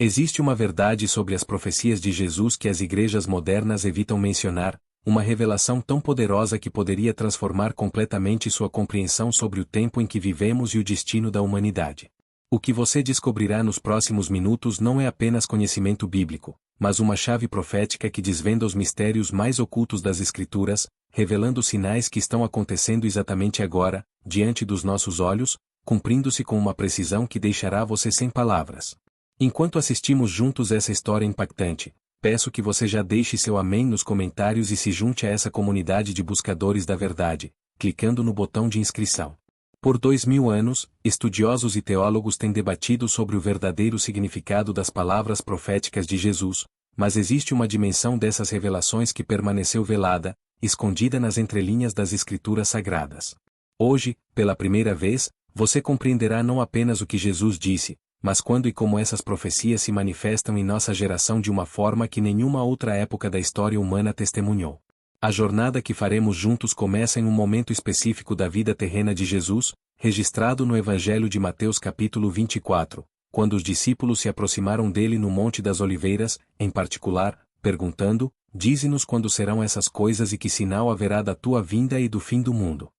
Existe uma verdade sobre as profecias de Jesus que as igrejas modernas evitam mencionar, uma revelação tão poderosa que poderia transformar completamente sua compreensão sobre o tempo em que vivemos e o destino da humanidade. O que você descobrirá nos próximos minutos não é apenas conhecimento bíblico, mas uma chave profética que desvenda os mistérios mais ocultos das Escrituras, revelando sinais que estão acontecendo exatamente agora, diante dos nossos olhos, cumprindo-se com uma precisão que deixará você sem palavras. Enquanto assistimos juntos essa história impactante, peço que você já deixe seu amém nos comentários e se junte a essa comunidade de buscadores da verdade, clicando no botão de inscrição. Por 2000 anos, estudiosos e teólogos têm debatido sobre o verdadeiro significado das palavras proféticas de Jesus, mas existe uma dimensão dessas revelações que permaneceu velada, escondida nas entrelinhas das Escrituras Sagradas. Hoje, pela primeira vez, você compreenderá não apenas o que Jesus disse, mas quando e como essas profecias se manifestam em nossa geração de uma forma que nenhuma outra época da história humana testemunhou. A jornada que faremos juntos começa em um momento específico da vida terrena de Jesus, registrado no Evangelho de Mateus capítulo 24, quando os discípulos se aproximaram dele no Monte das Oliveiras, em particular, perguntando: "Dize-nos quando serão essas coisas e que sinal haverá da tua vinda e do fim do mundo?"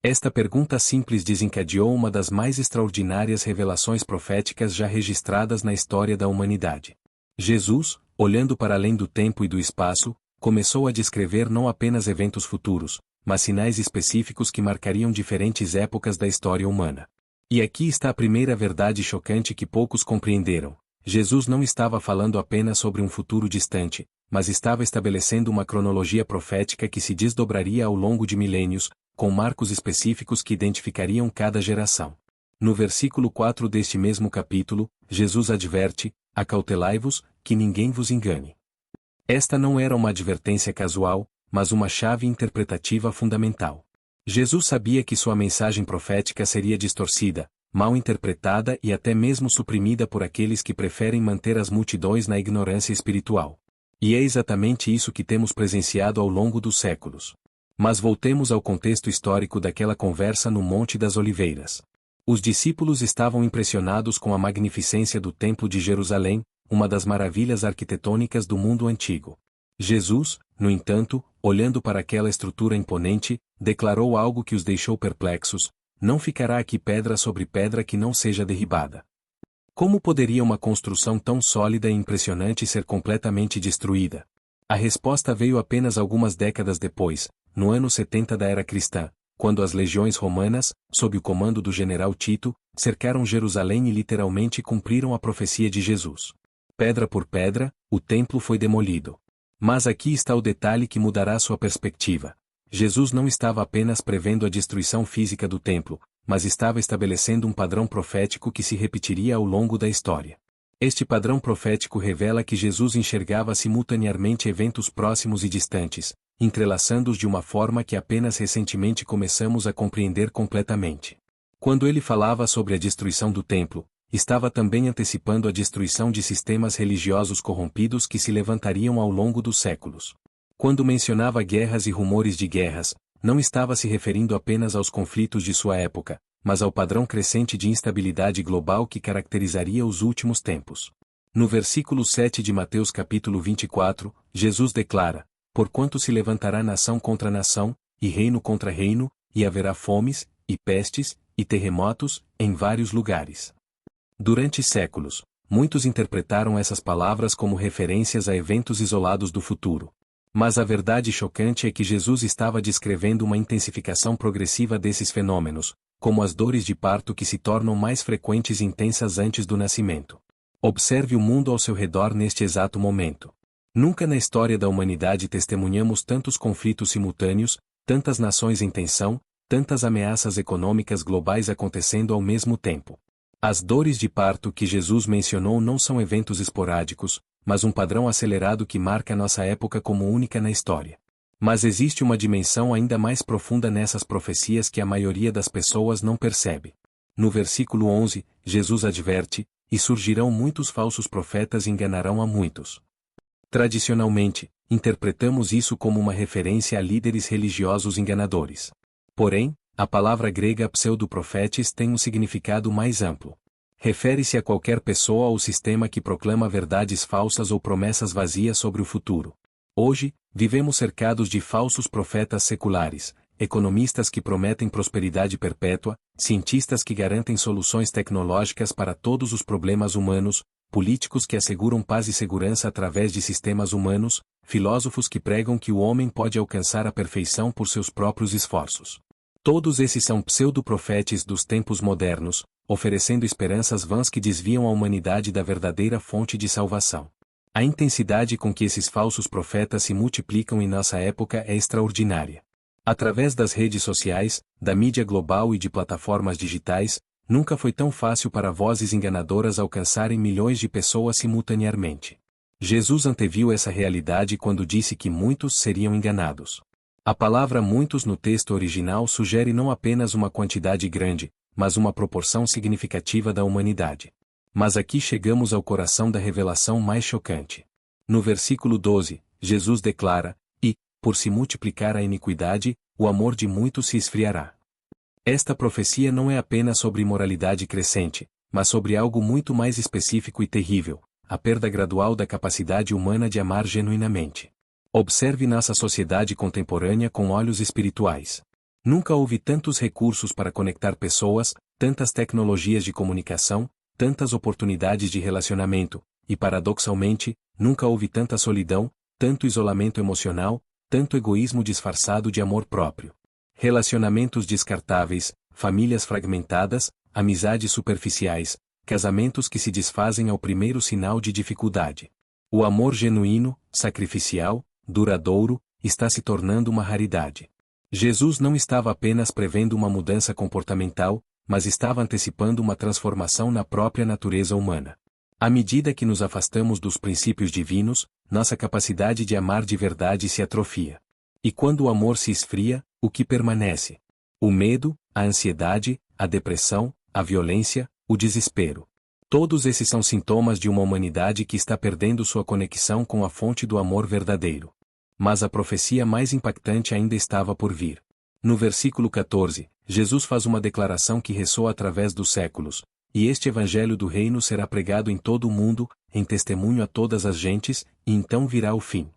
Esta pergunta simples desencadeou uma das mais extraordinárias revelações proféticas já registradas na história da humanidade. Jesus, olhando para além do tempo e do espaço, começou a descrever não apenas eventos futuros, mas sinais específicos que marcariam diferentes épocas da história humana. E aqui está a primeira verdade chocante que poucos compreenderam. Jesus não estava falando apenas sobre um futuro distante, mas estava estabelecendo uma cronologia profética que se desdobraria ao longo de milênios, com marcos específicos que identificariam cada geração. No versículo 4 deste mesmo capítulo, Jesus adverte: "Acautelai-vos, que ninguém vos engane." Esta não era uma advertência casual, mas uma chave interpretativa fundamental. Jesus sabia que sua mensagem profética seria distorcida, mal interpretada e até mesmo suprimida por aqueles que preferem manter as multidões na ignorância espiritual. E é exatamente isso que temos presenciado ao longo dos séculos. Mas voltemos ao contexto histórico daquela conversa no Monte das Oliveiras. Os discípulos estavam impressionados com a magnificência do Templo de Jerusalém, uma das maravilhas arquitetônicas do mundo antigo. Jesus, no entanto, olhando para aquela estrutura imponente, declarou algo que os deixou perplexos: "Não ficará aqui pedra sobre pedra que não seja derribada." Como poderia uma construção tão sólida e impressionante ser completamente destruída? A resposta veio apenas algumas décadas depois, no ano 70 da era cristã, quando as legiões romanas, sob o comando do general Tito, cercaram Jerusalém e literalmente cumpriram a profecia de Jesus. Pedra por pedra, o templo foi demolido. Mas aqui está o detalhe que mudará sua perspectiva. Jesus não estava apenas prevendo a destruição física do templo, mas estava estabelecendo um padrão profético que se repetiria ao longo da história. Este padrão profético revela que Jesus enxergava simultaneamente eventos próximos e distantes, entrelaçando-os de uma forma que apenas recentemente começamos a compreender completamente. Quando ele falava sobre a destruição do templo, estava também antecipando a destruição de sistemas religiosos corrompidos que se levantariam ao longo dos séculos. Quando mencionava guerras e rumores de guerras, não estava se referindo apenas aos conflitos de sua época, mas ao padrão crescente de instabilidade global que caracterizaria os últimos tempos. No versículo 7 de Mateus capítulo 24, Jesus declara: "Porquanto se levantará nação contra nação, e reino contra reino, e haverá fomes, e pestes, e terremotos, em vários lugares." Durante séculos, muitos interpretaram essas palavras como referências a eventos isolados do futuro. Mas a verdade chocante é que Jesus estava descrevendo uma intensificação progressiva desses fenômenos, como as dores de parto que se tornam mais frequentes e intensas antes do nascimento. Observe o mundo ao seu redor neste exato momento. Nunca na história da humanidade testemunhamos tantos conflitos simultâneos, tantas nações em tensão, tantas ameaças econômicas globais acontecendo ao mesmo tempo. As dores de parto que Jesus mencionou não são eventos esporádicos, mas um padrão acelerado que marca nossa época como única na história. Mas existe uma dimensão ainda mais profunda nessas profecias que a maioria das pessoas não percebe. No versículo 11, Jesus adverte: "E surgirão muitos falsos profetas e enganarão a muitos." Tradicionalmente, interpretamos isso como uma referência a líderes religiosos enganadores. Porém, a palavra grega pseudoprofetes tem um significado mais amplo. Refere-se a qualquer pessoa ou sistema que proclama verdades falsas ou promessas vazias sobre o futuro. Hoje, vivemos cercados de falsos profetas seculares, economistas que prometem prosperidade perpétua, cientistas que garantem soluções tecnológicas para todos os problemas humanos, políticos que asseguram paz e segurança através de sistemas humanos, filósofos que pregam que o homem pode alcançar a perfeição por seus próprios esforços. Todos esses são pseudo-profetes dos tempos modernos, oferecendo esperanças vãs que desviam a humanidade da verdadeira fonte de salvação. A intensidade com que esses falsos profetas se multiplicam em nossa época é extraordinária. Através das redes sociais, da mídia global e de plataformas digitais, nunca foi tão fácil para vozes enganadoras alcançarem milhões de pessoas simultaneamente. Jesus anteviu essa realidade quando disse que muitos seriam enganados. A palavra muitos no texto original sugere não apenas uma quantidade grande, mas uma proporção significativa da humanidade. Mas aqui chegamos ao coração da revelação mais chocante. No versículo 12, Jesus declara: "E, por se multiplicar a iniquidade, o amor de muitos se esfriará." Esta profecia não é apenas sobre imoralidade crescente, mas sobre algo muito mais específico e terrível: a perda gradual da capacidade humana de amar genuinamente. Observe nossa sociedade contemporânea com olhos espirituais. Nunca houve tantos recursos para conectar pessoas, tantas tecnologias de comunicação, tantas oportunidades de relacionamento, e paradoxalmente, nunca houve tanta solidão, tanto isolamento emocional, tanto egoísmo disfarçado de amor próprio. Relacionamentos descartáveis, famílias fragmentadas, amizades superficiais, casamentos que se desfazem ao primeiro sinal de dificuldade. O amor genuíno, sacrificial, duradouro, está se tornando uma raridade. Jesus não estava apenas prevendo uma mudança comportamental, mas estava antecipando uma transformação na própria natureza humana. À medida que nos afastamos dos princípios divinos, nossa capacidade de amar de verdade se atrofia. E quando o amor se esfria, o que permanece? O medo, a ansiedade, a depressão, a violência, o desespero. Todos esses são sintomas de uma humanidade que está perdendo sua conexão com a fonte do amor verdadeiro. Mas a profecia mais impactante ainda estava por vir. No versículo 14, Jesus faz uma declaração que ressoa através dos séculos: "E este evangelho do reino será pregado em todo o mundo, em testemunho a todas as gentes, e então virá o fim."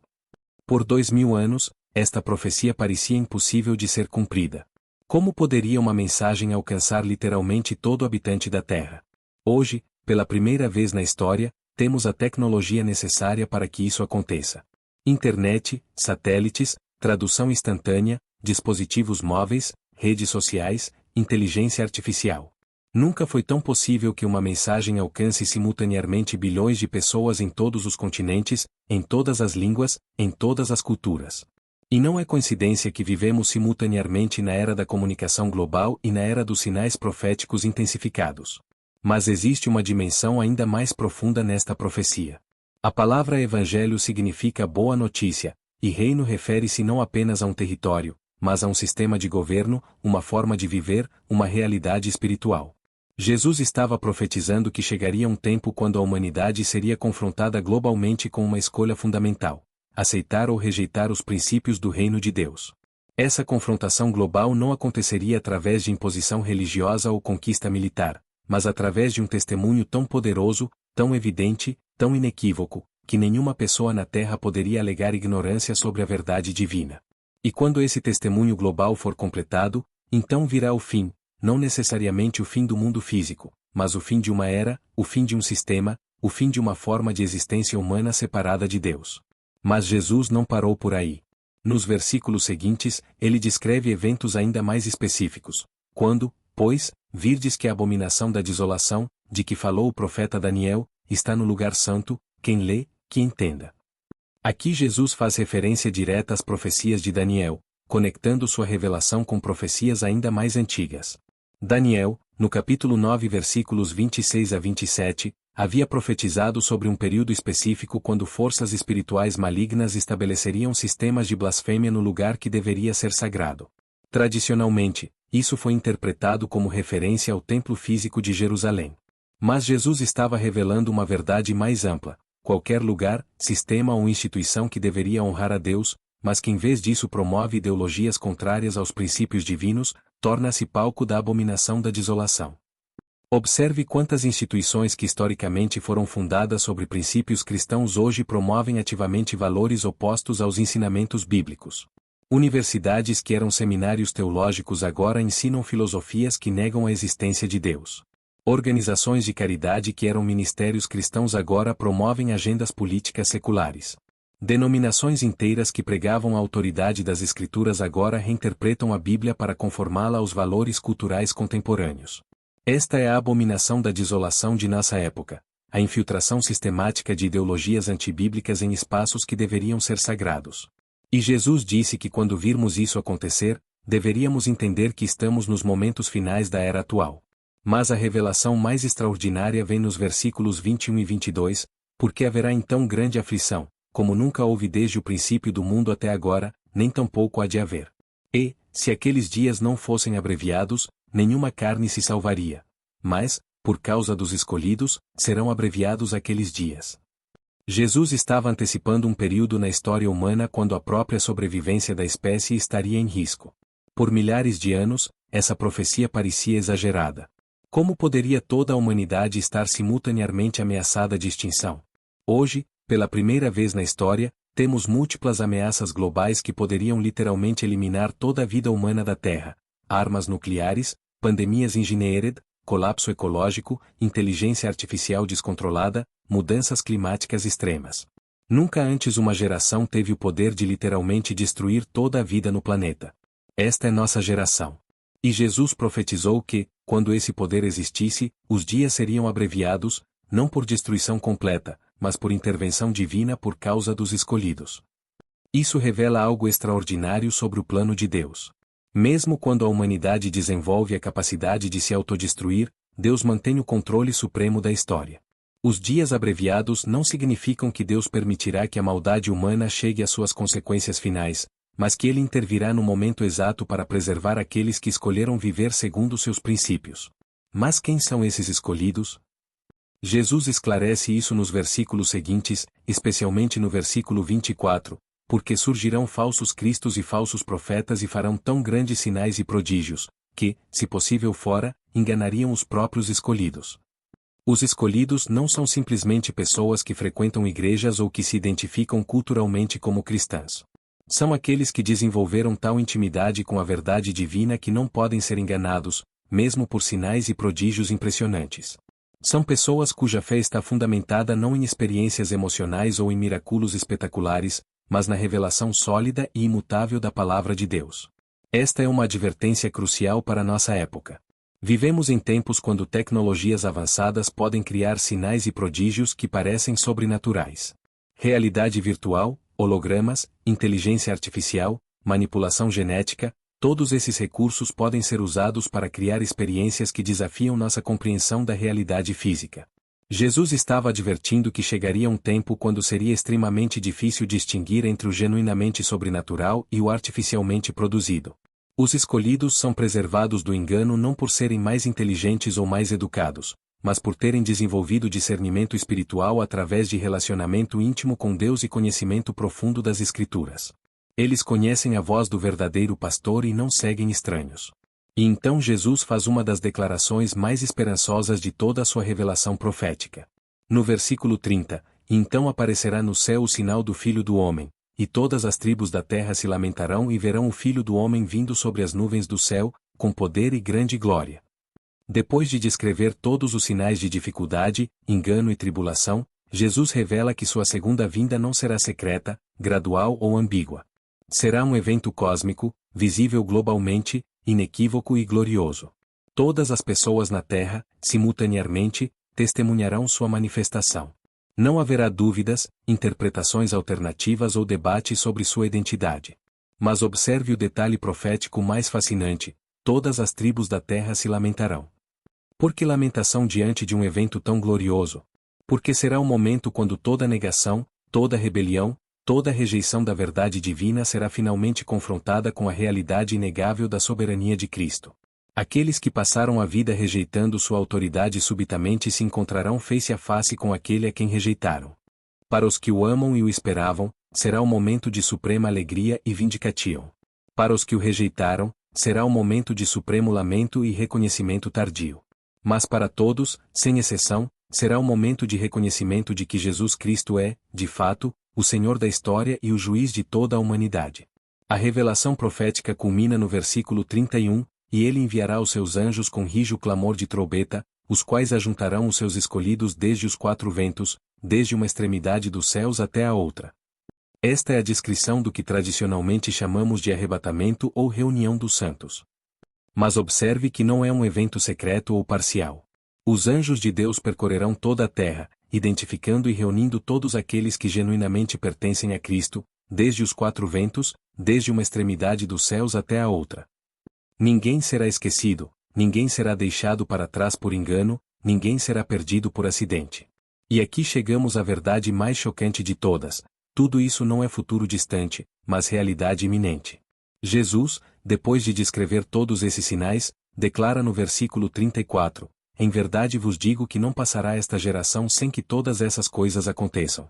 Por 2000 anos, esta profecia parecia impossível de ser cumprida. Como poderia uma mensagem alcançar literalmente todo habitante da Terra? Hoje, pela primeira vez na história, temos a tecnologia necessária para que isso aconteça. Internet, satélites, tradução instantânea, dispositivos móveis, redes sociais, inteligência artificial. Nunca foi tão possível que uma mensagem alcance simultaneamente bilhões de pessoas em todos os continentes, em todas as línguas, em todas as culturas. E não é coincidência que vivemos simultaneamente na era da comunicação global e na era dos sinais proféticos intensificados. Mas existe uma dimensão ainda mais profunda nesta profecia. A palavra evangelho significa boa notícia, e reino refere-se não apenas a um território, mas a um sistema de governo, uma forma de viver, uma realidade espiritual. Jesus estava profetizando que chegaria um tempo quando a humanidade seria confrontada globalmente com uma escolha fundamental: aceitar ou rejeitar os princípios do reino de Deus. Essa confrontação global não aconteceria através de imposição religiosa ou conquista militar, mas através de um testemunho tão poderoso, tão evidente, tão inequívoco, que nenhuma pessoa na Terra poderia alegar ignorância sobre a verdade divina. E quando esse testemunho global for completado, então virá o fim, não necessariamente o fim do mundo físico, mas o fim de uma era, o fim de um sistema, o fim de uma forma de existência humana separada de Deus. Mas Jesus não parou por aí. Nos versículos seguintes, ele descreve eventos ainda mais específicos. Quando, pois, virdes que a abominação da desolação, de que falou o profeta Daniel, está no lugar santo, quem lê, que entenda. Aqui Jesus faz referência direta às profecias de Daniel, conectando sua revelação com profecias ainda mais antigas. Daniel, no capítulo 9 versículos 26 a 27, havia profetizado sobre um período específico quando forças espirituais malignas estabeleceriam sistemas de blasfêmia no lugar que deveria ser sagrado. Tradicionalmente, isso foi interpretado como referência ao templo físico de Jerusalém. Mas Jesus estava revelando uma verdade mais ampla: qualquer lugar, sistema ou instituição que deveria honrar a Deus, mas que em vez disso promove ideologias contrárias aos princípios divinos, torna-se palco da abominação da desolação. Observe quantas instituições que historicamente foram fundadas sobre princípios cristãos hoje promovem ativamente valores opostos aos ensinamentos bíblicos. Universidades que eram seminários teológicos agora ensinam filosofias que negam a existência de Deus. Organizações de caridade que eram ministérios cristãos agora promovem agendas políticas seculares. Denominações inteiras que pregavam a autoridade das Escrituras agora reinterpretam a Bíblia para conformá-la aos valores culturais contemporâneos. Esta é a abominação da desolação de nossa época, a infiltração sistemática de ideologias antibíblicas em espaços que deveriam ser sagrados. E Jesus disse que quando virmos isso acontecer, deveríamos entender que estamos nos momentos finais da era atual. Mas a revelação mais extraordinária vem nos versículos 21 e 22, porque haverá então grande aflição, como nunca houve desde o princípio do mundo até agora, nem tampouco há de haver. E, se aqueles dias não fossem abreviados, nenhuma carne se salvaria. Mas, por causa dos escolhidos, serão abreviados aqueles dias. Jesus estava antecipando um período na história humana quando a própria sobrevivência da espécie estaria em risco. Por milhares de anos, essa profecia parecia exagerada. Como poderia toda a humanidade estar simultaneamente ameaçada de extinção? Hoje, pela primeira vez na história, temos múltiplas ameaças globais que poderiam literalmente eliminar toda a vida humana da Terra: armas nucleares, pandemias engineered, colapso ecológico, inteligência artificial descontrolada, mudanças climáticas extremas. Nunca antes uma geração teve o poder de literalmente destruir toda a vida no planeta. Esta é nossa geração. E Jesus profetizou que, quando esse poder existisse, os dias seriam abreviados, não por destruição completa, mas por intervenção divina por causa dos escolhidos. Isso revela algo extraordinário sobre o plano de Deus. Mesmo quando a humanidade desenvolve a capacidade de se autodestruir, Deus mantém o controle supremo da história. Os dias abreviados não significam que Deus permitirá que a maldade humana chegue às suas consequências finais, mas que Ele intervirá no momento exato para preservar aqueles que escolheram viver segundo seus princípios. Mas quem são esses escolhidos? Jesus esclarece isso nos versículos seguintes, especialmente no versículo 24, porque surgirão falsos cristos e falsos profetas e farão tão grandes sinais e prodígios, que, se possível fora, enganariam os próprios escolhidos. Os escolhidos não são simplesmente pessoas que frequentam igrejas ou que se identificam culturalmente como cristãs. São aqueles que desenvolveram tal intimidade com a verdade divina que não podem ser enganados, mesmo por sinais e prodígios impressionantes. São pessoas cuja fé está fundamentada não em experiências emocionais ou em miraculos espetaculares, mas na revelação sólida e imutável da Palavra de Deus. Esta é uma advertência crucial para nossa época. Vivemos em tempos quando tecnologias avançadas podem criar sinais e prodígios que parecem sobrenaturais. Realidade virtual, hologramas, inteligência artificial, manipulação genética, todos esses recursos podem ser usados para criar experiências que desafiam nossa compreensão da realidade física. Jesus estava advertindo que chegaria um tempo quando seria extremamente difícil distinguir entre o genuinamente sobrenatural e o artificialmente produzido. Os escolhidos são preservados do engano não por serem mais inteligentes ou mais educados, mas por terem desenvolvido discernimento espiritual através de relacionamento íntimo com Deus e conhecimento profundo das Escrituras. Eles conhecem a voz do verdadeiro pastor e não seguem estranhos. E então Jesus faz uma das declarações mais esperançosas de toda a sua revelação profética. No versículo 30, então aparecerá no céu o sinal do Filho do Homem, e todas as tribos da terra se lamentarão e verão o Filho do Homem vindo sobre as nuvens do céu, com poder e grande glória. Depois de descrever todos os sinais de dificuldade, engano e tribulação, Jesus revela que sua segunda vinda não será secreta, gradual ou ambígua. Será um evento cósmico, visível globalmente, inequívoco e glorioso. Todas as pessoas na Terra, simultaneamente, testemunharão sua manifestação. Não haverá dúvidas, interpretações alternativas ou debates sobre sua identidade. Mas observe o detalhe profético mais fascinante: todas as tribos da Terra se lamentarão. Por que lamentação diante de um evento tão glorioso? Porque será o momento quando toda negação, toda rebelião, toda rejeição da verdade divina será finalmente confrontada com a realidade inegável da soberania de Cristo. Aqueles que passaram a vida rejeitando sua autoridade subitamente se encontrarão face a face com aquele a quem rejeitaram. Para os que o amam e o esperavam, será um momento de suprema alegria e vindicação. Para os que o rejeitaram, será um momento de supremo lamento e reconhecimento tardio. Mas para todos, sem exceção, será o momento de reconhecimento de que Jesus Cristo é, de fato, o Senhor da história e o juiz de toda a humanidade. A revelação profética culmina no versículo 31, e ele enviará os seus anjos com rijo clamor de trombeta, os quais ajuntarão os seus escolhidos desde os quatro ventos, desde uma extremidade dos céus até a outra. Esta é a descrição do que tradicionalmente chamamos de arrebatamento ou reunião dos santos. Mas observe que não é um evento secreto ou parcial. Os anjos de Deus percorrerão toda a terra, identificando e reunindo todos aqueles que genuinamente pertencem a Cristo, desde os quatro ventos, desde uma extremidade dos céus até a outra. Ninguém será esquecido, ninguém será deixado para trás por engano, ninguém será perdido por acidente. E aqui chegamos à verdade mais chocante de todas: tudo isso não é futuro distante, mas realidade iminente. Jesus, depois de descrever todos esses sinais, declara no versículo 34, em verdade vos digo que não passará esta geração sem que todas essas coisas aconteçam.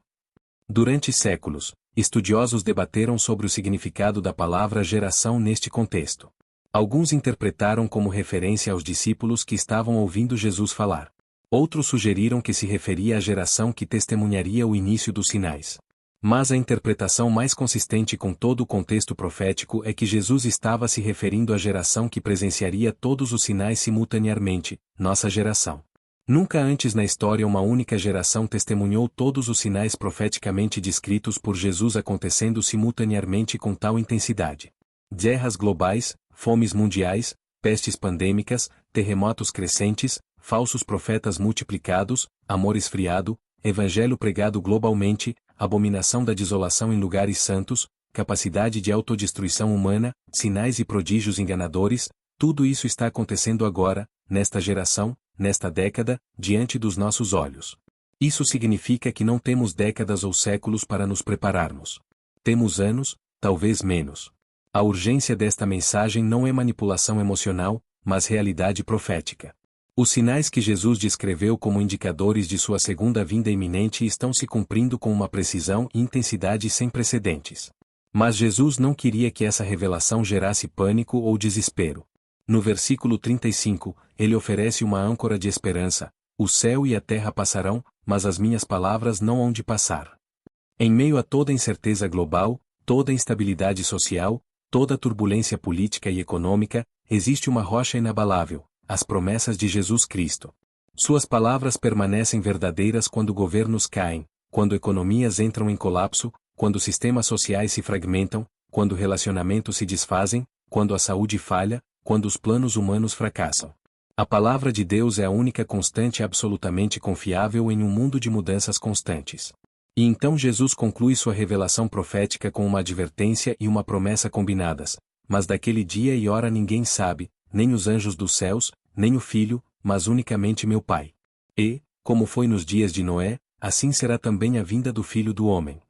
Durante séculos, estudiosos debateram sobre o significado da palavra geração neste contexto. Alguns interpretaram como referência aos discípulos que estavam ouvindo Jesus falar. Outros sugeriram que se referia à geração que testemunharia o início dos sinais. Mas a interpretação mais consistente com todo o contexto profético é que Jesus estava se referindo à geração que presenciaria todos os sinais simultaneamente, nossa geração. Nunca antes na história uma única geração testemunhou todos os sinais profeticamente descritos por Jesus acontecendo simultaneamente com tal intensidade. Guerras globais, fomes mundiais, pestes pandêmicas, terremotos crescentes, falsos profetas multiplicados, amor esfriado, evangelho pregado globalmente, abominação da desolação em lugares santos, capacidade de autodestruição humana, sinais e prodígios enganadores, tudo isso está acontecendo agora, nesta geração, nesta década, diante dos nossos olhos. Isso significa que não temos décadas ou séculos para nos prepararmos. Temos anos, talvez menos. A urgência desta mensagem não é manipulação emocional, mas realidade profética. Os sinais que Jesus descreveu como indicadores de sua segunda vinda iminente estão se cumprindo com uma precisão e intensidade sem precedentes. Mas Jesus não queria que essa revelação gerasse pânico ou desespero. No versículo 35, ele oferece uma âncora de esperança: o céu e a terra passarão, mas as minhas palavras não hão de passar. Em meio a toda incerteza global, toda instabilidade social, toda turbulência política e econômica, existe uma rocha inabalável: as promessas de Jesus Cristo. Suas palavras permanecem verdadeiras quando governos caem, quando economias entram em colapso, quando sistemas sociais se fragmentam, quando relacionamentos se desfazem, quando a saúde falha, quando os planos humanos fracassam. A palavra de Deus é a única constante absolutamente confiável em um mundo de mudanças constantes. E então Jesus conclui sua revelação profética com uma advertência e uma promessa combinadas: mas daquele dia e hora ninguém sabe, nem os anjos dos céus, nem o Filho, mas unicamente meu Pai. E, como foi nos dias de Noé, assim será também a vinda do Filho do Homem.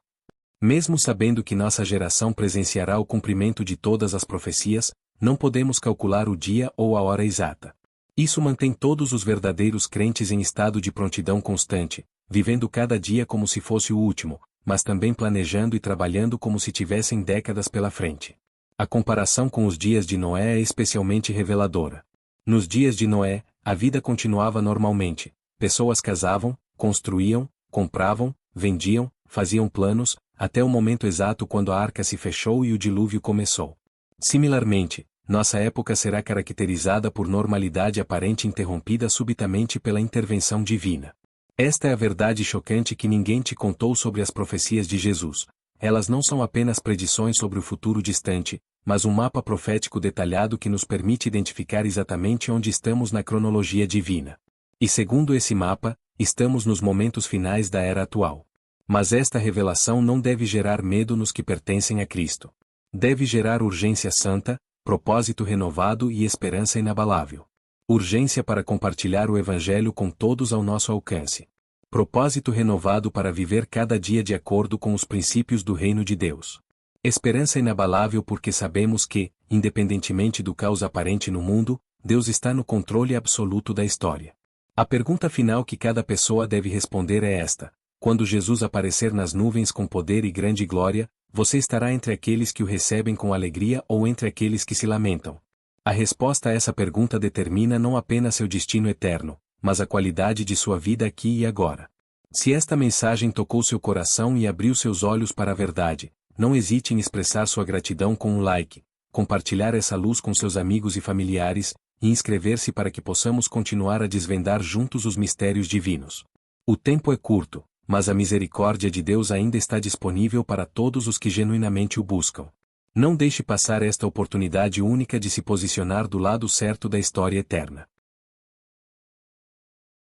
Mesmo sabendo que nossa geração presenciará o cumprimento de todas as profecias, não podemos calcular o dia ou a hora exata. Isso mantém todos os verdadeiros crentes em estado de prontidão constante, vivendo cada dia como se fosse o último, mas também planejando e trabalhando como se tivessem décadas pela frente. A comparação com os dias de Noé é especialmente reveladora. Nos dias de Noé, a vida continuava normalmente. Pessoas casavam, construíam, compravam, vendiam, faziam planos, até o momento exato quando a arca se fechou e o dilúvio começou. Similarmente, nossa época será caracterizada por normalidade aparente interrompida subitamente pela intervenção divina. Esta é a verdade chocante que ninguém te contou sobre as profecias de Jesus. Elas não são apenas predições sobre o futuro distante, mas um mapa profético detalhado que nos permite identificar exatamente onde estamos na cronologia divina. E segundo esse mapa, estamos nos momentos finais da era atual. Mas esta revelação não deve gerar medo nos que pertencem a Cristo. Deve gerar urgência santa, propósito renovado e esperança inabalável. Urgência para compartilhar o Evangelho com todos ao nosso alcance. Propósito renovado para viver cada dia de acordo com os princípios do reino de Deus. Esperança inabalável porque sabemos que, independentemente do caos aparente no mundo, Deus está no controle absoluto da história. A pergunta final que cada pessoa deve responder é esta: quando Jesus aparecer nas nuvens com poder e grande glória, você estará entre aqueles que o recebem com alegria ou entre aqueles que se lamentam? A resposta a essa pergunta determina não apenas seu destino eterno, mas a qualidade de sua vida aqui e agora. Se esta mensagem tocou seu coração e abriu seus olhos para a verdade, não hesite em expressar sua gratidão com um like, compartilhar essa luz com seus amigos e familiares, e inscrever-se para que possamos continuar a desvendar juntos os mistérios divinos. O tempo é curto, mas a misericórdia de Deus ainda está disponível para todos os que genuinamente o buscam. Não deixe passar esta oportunidade única de se posicionar do lado certo da história eterna.